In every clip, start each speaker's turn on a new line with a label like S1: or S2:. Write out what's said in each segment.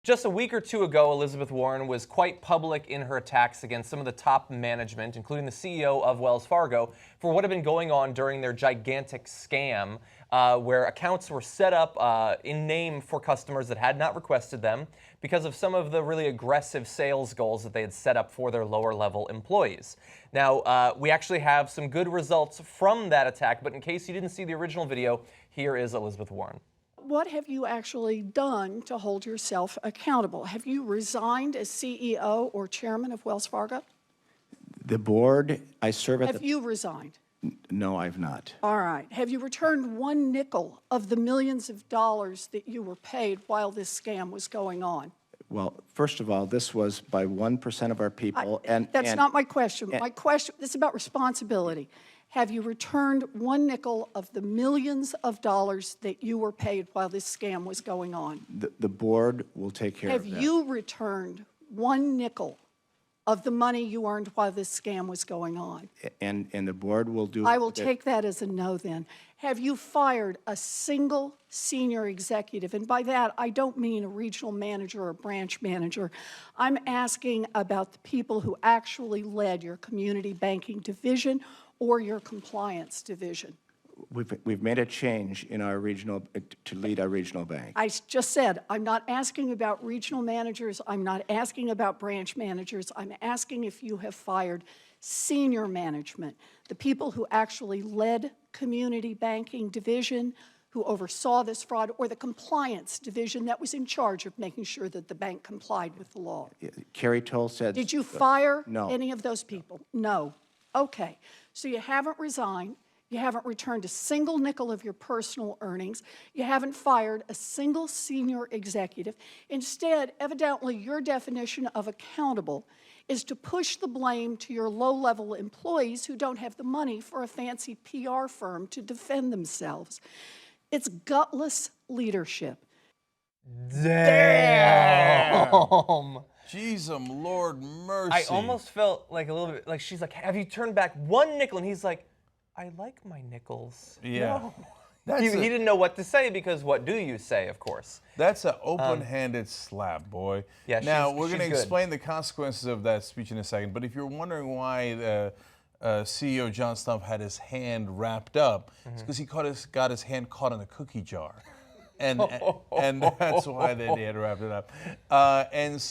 S1: Just a week or two ago, Elizabeth Warren was quite public in her attacks against some of the top management, including the CEO of Wells Fargo, for what had been going on during their gigantic scam, where accounts were set up in name for customers that had not requested them because of some of the really aggressive sales goals that they had set up for their lower level employees. Now, we actually have some good results from that attack, but in case you didn't see the original video, here is Elizabeth Warren.
S2: What have you actually done to hold yourself accountable? Have you resigned as CEO or chairman of Wells Fargo?
S3: The board, I serve at
S2: Have you resigned?
S3: No, I've not.
S2: All right. Have you returned one nickel of the millions of dollars that you were paid while this scam was going on?
S3: Well, first of all, this was by 1% of our people.
S2: That's not my question. My question, this is about responsibility. Have you returned one nickel of the millions of dollars that you were paid while this scam was going on?
S3: The board will take care of that.
S2: Have you returned one nickel of the money you earned while this scam was going on?
S3: And the board will do.
S2: I will take that as a no then. Have you fired a single senior executive? And by that, I don't mean a regional manager or a branch manager. I'm asking about the people who actually led your community banking division or your compliance division.
S3: We've made a change in our regional, to lead our regional bank.
S2: I just said, I'm not asking about regional managers. I'm not asking about branch managers. I'm asking if you have fired senior management, the people who actually led community banking division, who oversaw this fraud, or the compliance division that was in charge of making sure that the bank complied with the law.
S3: Carrie Toll said.
S2: Did you fire
S3: No.
S2: any of those people? No. Okay. So you haven't resigned. You haven't returned a single nickel of your personal earnings. You haven't fired a single senior executive. Instead, evidently, your definition of accountable is to push the blame to your low-level employees who don't have the money for a fancy PR firm to defend themselves. It's gutless leadership.
S1: Damn.
S4: Jeez, Lord mercy.
S1: I almost felt like a little bit like she's like, have you turned back one nickel? And he's like, I like my nickels.
S4: Yeah.
S1: No. He didn't know what to say because what do you say, of course?
S4: That's an open-handed slap, boy.
S1: Yeah,
S4: now, we're going to
S1: good.
S4: explain the consequences of that speech in a second, but if you're wondering why the CEO John Stumpf had his hand wrapped up, it's because he got his hand caught in a cookie jar. And that's why they had wrapped it up. And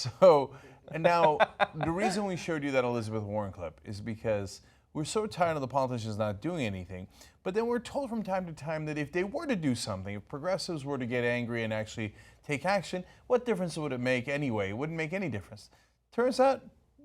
S4: now, the reason we showed you that Elizabeth Warren clip is because we're so tired of the politicians not doing anything, but then we're told from time to time that if they were to do something, if progressives were to get angry and actually take action, what difference would it make anyway? It wouldn't make any difference. Turns out,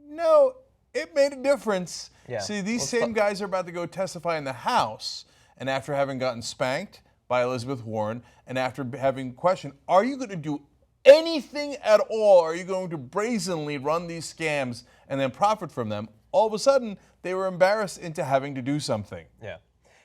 S4: no, it made a difference.
S1: Yeah.
S4: See, these same guys are about to go testify in the House, and after having gotten spanked by Elizabeth Warren, and after having questioned, are you going to do anything at all? Are you going to brazenly run these scams and then profit from them? All of a sudden, they were embarrassed into having to do something.
S1: Yeah.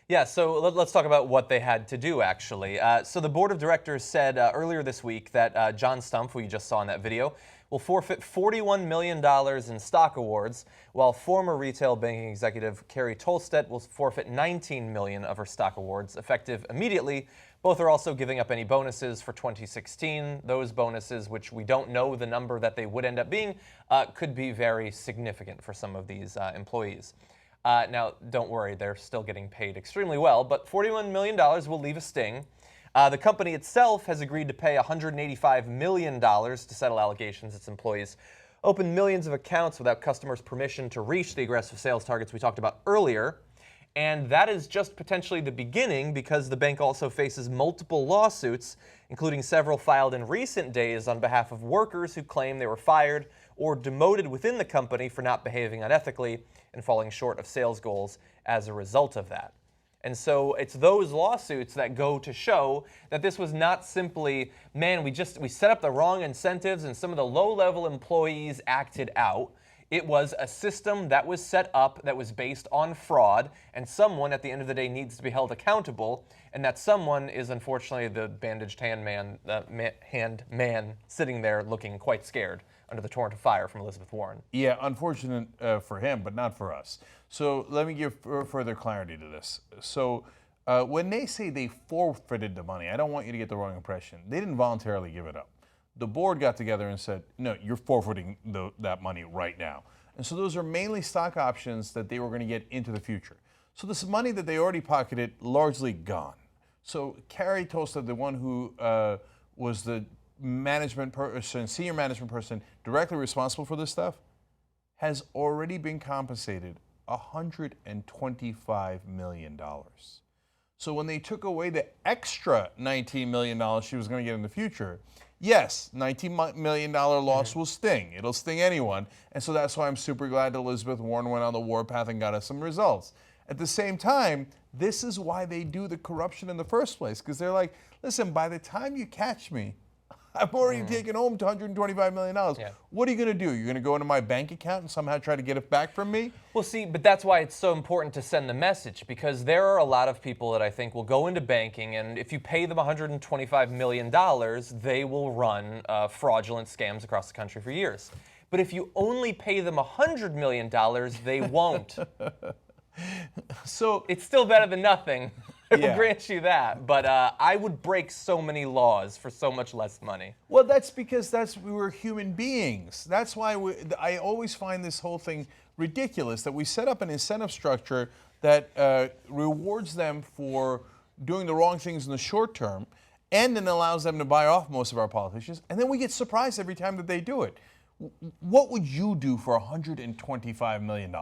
S1: Yeah, so let's talk about what they had to do, actually. So the board of directors said earlier this week that John Stumpf, who you just saw in that video, will forfeit $41 million in stock awards, while former retail banking executive Carrie Tolstedt will forfeit $19 million of her stock awards, effective immediately. Both are also giving up any bonuses for 2016. Those bonuses, which we don't know the number that they would end up being, could be very significant for some of these employees. Now, don't worry, they're still getting paid extremely well, but $41 million will leave a sting. The company itself has agreed to pay $185 million to settle allegations its employees opened millions of accounts without customers' permission to reach the aggressive sales targets we talked about earlier. And that is just potentially the beginning, because the bank also faces multiple lawsuits, including several filed in recent days on behalf of workers who claim they were fired or demoted within the company for not behaving unethically and falling short of sales goals as a result of that. And so it's those lawsuits that go to show that this was not simply, man, we set up the wrong incentives and some of the low-level employees acted out. It was a system that was set up that was based on fraud, and someone at the end of the day needs to be held accountable, and that someone is unfortunately the bandaged hand man sitting there looking quite scared under the torrent of fire from Elizabeth Warren.
S4: Yeah, unfortunate for him, but not for us. So let me give further clarity to this. So when they say they forfeited the money, I don't want you to get the wrong impression. They didn't voluntarily give it up. the board got together and said, no, you're forfeiting that money right now. And so those are mainly stock options that they were going to get into the future. So this money that they already pocketed, largely gone. So Carrie Tosta, the one who was the management person, senior management person directly responsible for this stuff, has already been compensated $125 million. So when they took away the extra $19 million she was going to get in the future, yes, $19 million loss will sting. It'll sting anyone. And so that's why I'm super glad that Elizabeth Warren went on the warpath and got us some results. At the same time, this is why they do the corruption in the first place, because they're like, listen, by the time you catch me, I've already taken home $125 million.
S1: Yeah.
S4: What are you going to do? You're going to go into my bank account and somehow try to get it back from me?
S1: Well, see, but that's why it's so important to send the message, because there are a lot of people that I think will go into banking, and if you pay them $125 million, they will run fraudulent scams across the country for years. But if you only pay them $100 million, they won't.
S4: So
S1: It's still better than nothing. I will
S4: Yeah.
S1: grant you that. But I would break so many laws for so much less money.
S4: Well, that's because we were human beings. That's why I always find this whole thing ridiculous, that we set up an incentive structure that rewards them for doing the wrong things in the short term and then allows them to buy off most of our politicians. And then we get surprised every time that they do it. What would you do for $125 million?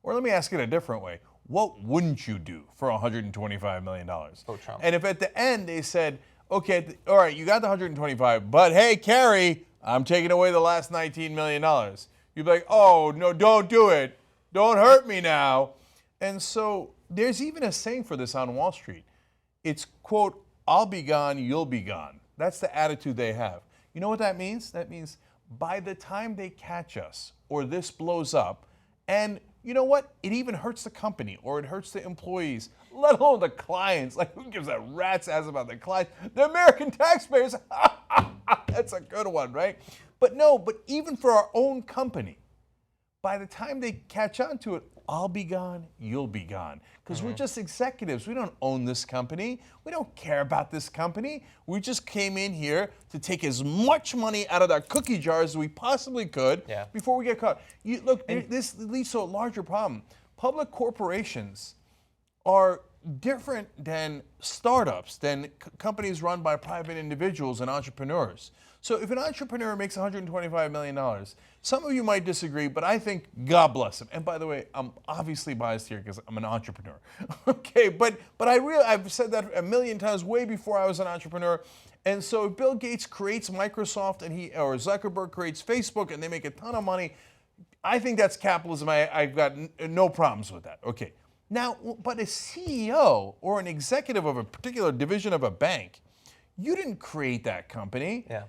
S4: Or let me ask it a different way. What wouldn't you do for $125 million?
S1: Vote Trump.
S4: And if at the end they said, okay, all right, you got the 125, but hey, Carrie, I'm taking away the last $19 million. You'd be like, oh, no, don't do it. Don't hurt me now. And so there's even a saying for this on Wall Street. It's, quote, I'll be gone, you'll be gone. That's the attitude they have. You know what that means? That means by the time they catch us or this blows up, and you know what? It even hurts the company or it hurts the employees, let alone the clients. Like, who gives a rat's ass about the clients? The American taxpayers. That's a good one, right? But no, but even for our own company, by the time they catch on to it, I'll be gone, you'll be gone. Because we're just executives. We don't own this company. We don't care about this company. We just came in here to take as much money out of our cookie jars as we possibly could before we get caught. Look, this leads to a larger problem. Public corporations are different than startups, than companies run by private individuals and entrepreneurs. So if an entrepreneur makes $125 million, some of you might disagree, but I think God bless him. And by the way, I'm obviously biased here because I'm an entrepreneur. Okay, but I've said that a million times way before I was an entrepreneur. And so if Bill Gates creates Microsoft or Zuckerberg creates Facebook and they make a ton of money, I think that's capitalism. I've got no problems with that. Okay. Now, but a CEO or an executive of a particular division of a bank, you didn't create that company.
S1: Yeah.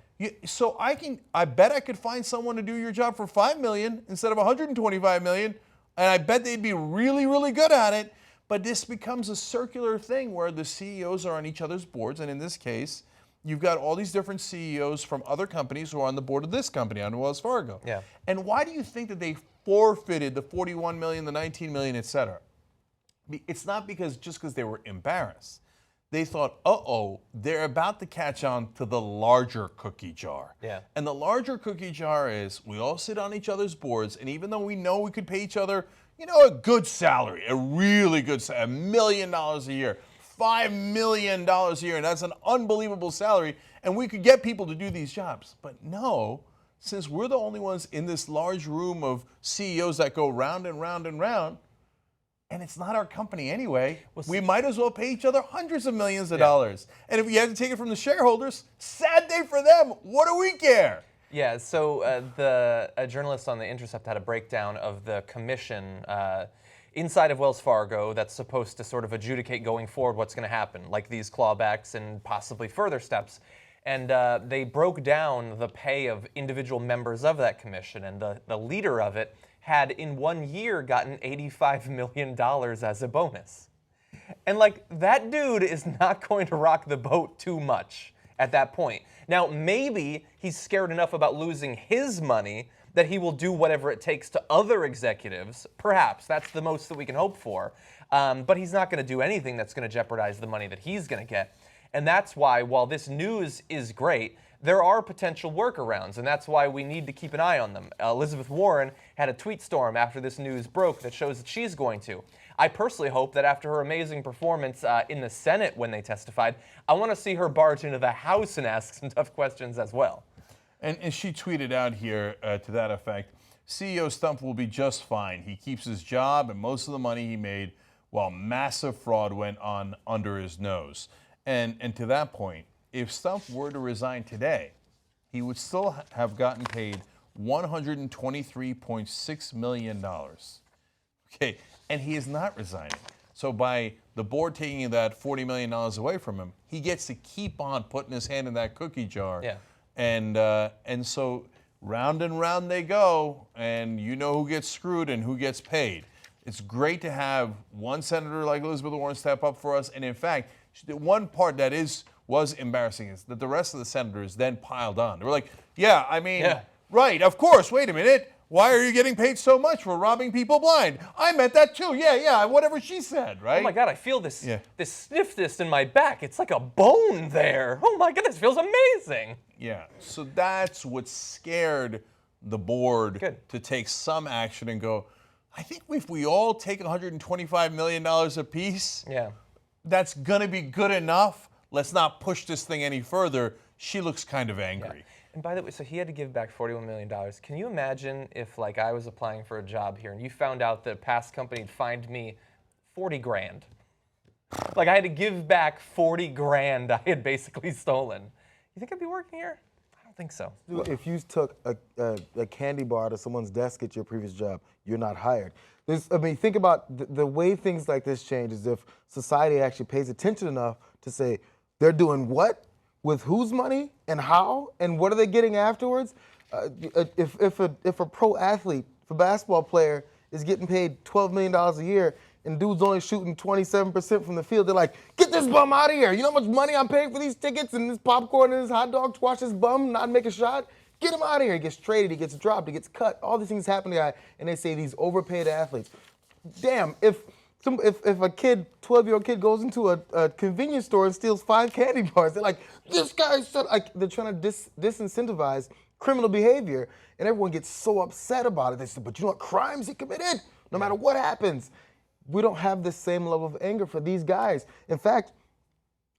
S4: So I bet I could find someone to do your job for $5 million instead of $125 million, and I bet they'd be really, really good at it. But this becomes a circular thing where the CEOs are on each other's boards, and in this case, you've got all these different CEOs from other companies who are on the board of this company, on Wells Fargo.
S1: Yeah.
S4: And why do you think that they forfeited the $41 million, the $19 million, et cetera? It's not just because they were embarrassed. They thought, uh-oh, they're about to catch on to the larger cookie jar.
S1: Yeah.
S4: And the larger cookie jar is we all sit on each other's boards, and even though we know we could pay each other, a good salary, a really good salary, $1 million a year, $5 million a year, and that's an unbelievable salary, and we could get people to do these jobs. But no, since we're the only ones in this large room of CEOs that go round and round and round, and it's not our company anyway, we might as well pay each other hundreds of millions of dollars. And if you have to take it from the shareholders, sad day for them. What do we care?
S1: Yeah, so a journalist on The Intercept had a breakdown of the commission inside of Wells Fargo that's supposed to sort of adjudicate going forward what's going to happen, like these clawbacks and possibly further steps. And they broke down the pay of individual members of that commission, and the leader of it had in 1 year gotten $85 million as a bonus. And that dude is not going to rock the boat too much at that point. Now, maybe he's scared enough about losing his money that he will do whatever it takes to other executives. Perhaps that's the most that we can hope for. But he's not going to do anything that's going to jeopardize the money that he's going to get. And that's why, while this news is great, there are potential workarounds, and that's why we need to keep an eye on them. Elizabeth Warren had a tweet storm after this news broke that shows that she's going to. I personally hope that after her amazing performance in the Senate when they testified, I want to see her barge into the House and ask some tough questions as well.
S4: And she tweeted out here to that effect, CEO Stumpf will be just fine. He keeps his job and most of the money he made while massive fraud went on under his nose. And to that point, if Stumpf were to resign today, he would still have gotten paid $123.6 million. Okay, and he is not resigning. So by the board taking that $40 million away from him, he gets to keep on putting his hand in that cookie jar.
S1: Yeah.
S4: And so round and round they go, and you know who gets screwed and who gets paid. It's great to have one senator like Elizabeth Warren step up for us. And in fact, the one part that was embarrassing is that the rest of the senators then piled on. They were like, yeah, I mean, right, of course, wait a minute. Why are you getting paid so much for robbing people blind? I meant that too. Yeah, whatever she said, right?
S1: Oh my God, I feel this stiffness in my back. It's like a bone there. Oh my God, this feels amazing.
S4: Yeah, so that's what scared the board to take some action and go, I think if we all take $125 million apiece, that's going to be good enough. Let's not push this thing any further. She looks kind of angry.
S1: Yeah. And by the way, so he had to give back $41 million. Can you imagine if, like, I was applying for a job here and you found out that a past company had fined me 40 grand? Like, I had to give back 40 grand I had basically stolen. You think I'd be working here? I don't think so.
S5: If you took a candy bar to someone's desk at your previous job, you're not hired. Think about the way things like this change is if society actually pays attention enough to say, they're doing what? With whose money and how and what are they getting afterwards? If a pro athlete, if a basketball player is getting paid $12 million a year and dude's only shooting 27% from the field, they're like, get this bum out of here. You know how much money I'm paying for these tickets and this popcorn and this hot dog to watch this bum not make a shot? Get him out of here. He gets traded, he gets dropped, he gets cut. All these things happen to the guy, and they say these overpaid athletes. Damn, if a kid, 12-year-old kid, goes into a convenience store and steals 5 candy bars, they're like, this guy's like, they're trying to disincentivize criminal behavior, and everyone gets so upset about it. They say, but you know what crimes he committed? No matter what happens, we don't have the same level of anger for these guys. In fact,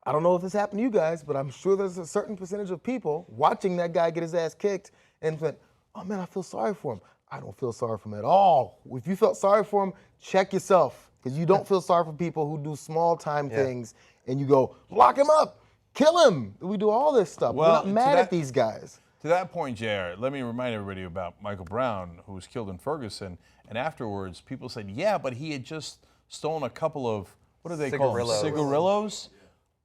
S5: I don't know if this happened to you guys, but I'm sure there's a certain percentage of people watching that guy get his ass kicked and went, oh man, I feel sorry for him. I don't feel sorry for him at all. If you felt sorry for him, check yourself. Because you don't feel sorry for people who do small-time things, and you go, lock him up, kill him. We do all this stuff.
S4: Well,
S5: we're not mad at these guys.
S4: To that point, JR, let me remind everybody about Michael Brown, who was killed in Ferguson. And afterwards, people said, yeah, but he had just stolen a couple of, what do they call them? Cigarillos?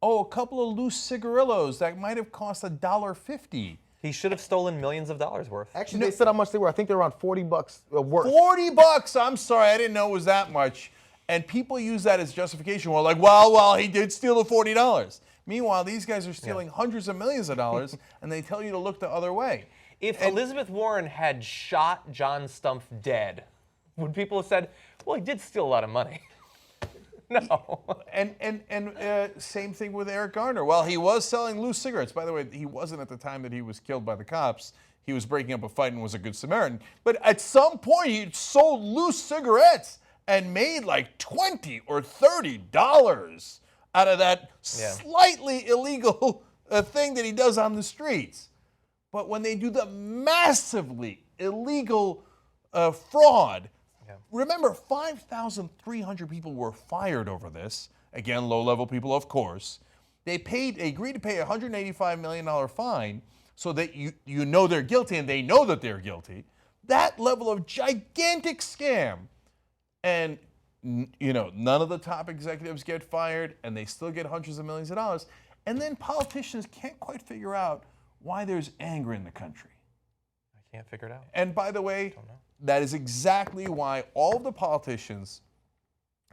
S4: Oh, a couple of loose cigarillos that might have cost $1.50.
S1: He should have stolen millions of dollars worth.
S5: Actually, they said how much they were. I think they're around $40 worth.
S4: $40? I'm sorry, I didn't know it was that much. And people use that as justification. Well, like, well, he did steal the $40. Meanwhile, these guys are stealing hundreds of millions of dollars, and they tell you to look the other way.
S1: If Elizabeth Warren had shot John Stumpf dead, would people have said, well, he did steal a lot of money? No.
S4: And same thing with Eric Garner. Well, he was selling loose cigarettes. By the way, he wasn't at the time that he was killed by the cops. He was breaking up a fight and was a good Samaritan. But at some point, he sold loose cigarettes and made like $20 or $30 out of that slightly illegal thing that he does on the streets. But when they do the massively illegal fraud, remember 5,300 people were fired over this. Again, low-level people, of course. They agreed to pay a $185 million fine so that you know they're guilty and they know that they're guilty. That level of gigantic scam. And, none of the top executives get fired, and they still get hundreds of millions of dollars. And then politicians can't quite figure out why there's anger in the country.
S1: I can't figure it out.
S4: And by the way, that is exactly why all of the politicians,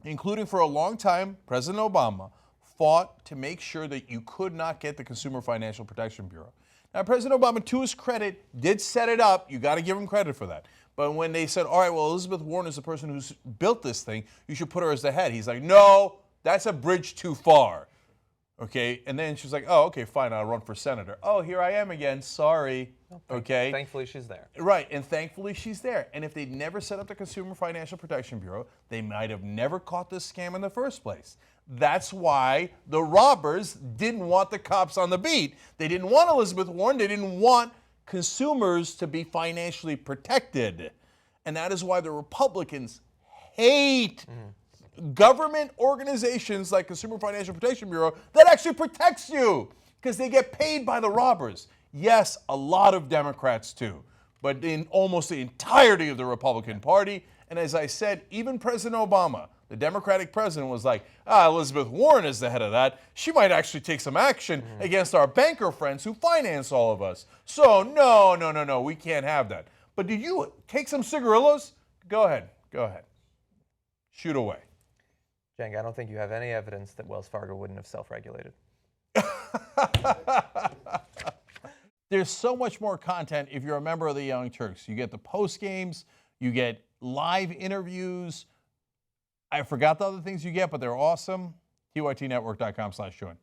S4: including for a long time President Obama, fought to make sure that you could not get the Consumer Financial Protection Bureau. Now, President Obama, to his credit, did set it up. You got to give him credit for that. But when they said, all right, well, Elizabeth Warren is the person who's built this thing, you should put her as the head. He's like, no, that's a bridge too far. Okay, and then she's like, oh, okay, fine, I'll run for senator. Oh, here I am again, sorry. Okay.
S1: Thankfully, she's there.
S4: Right, and thankfully she's there. And if they'd never set up the Consumer Financial Protection Bureau, they might have never caught this scam in the first place. That's why the robbers didn't want the cops on the beat. They didn't want Elizabeth Warren. They didn't want consumers to be financially protected. And that is why the Republicans hate government organizations like Consumer Financial Protection Bureau that actually protects you because they get paid by the robbers. Yes, a lot of Democrats too, but in almost the entirety of the Republican Party. And as I said, even President Obama, the Democratic president, was like, Elizabeth Warren is the head of that. She might actually take some action against our banker friends who finance all of us. So no, we can't have that. But do you take some cigarillos? Go ahead. Shoot away.
S1: Cenk, I don't think you have any evidence that Wells Fargo wouldn't have self-regulated.
S4: There's so much more content if you're a member of the Young Turks. You get the post games, you get live interviews. I forgot the other things you get, but they're awesome. TYTnetwork.com/join.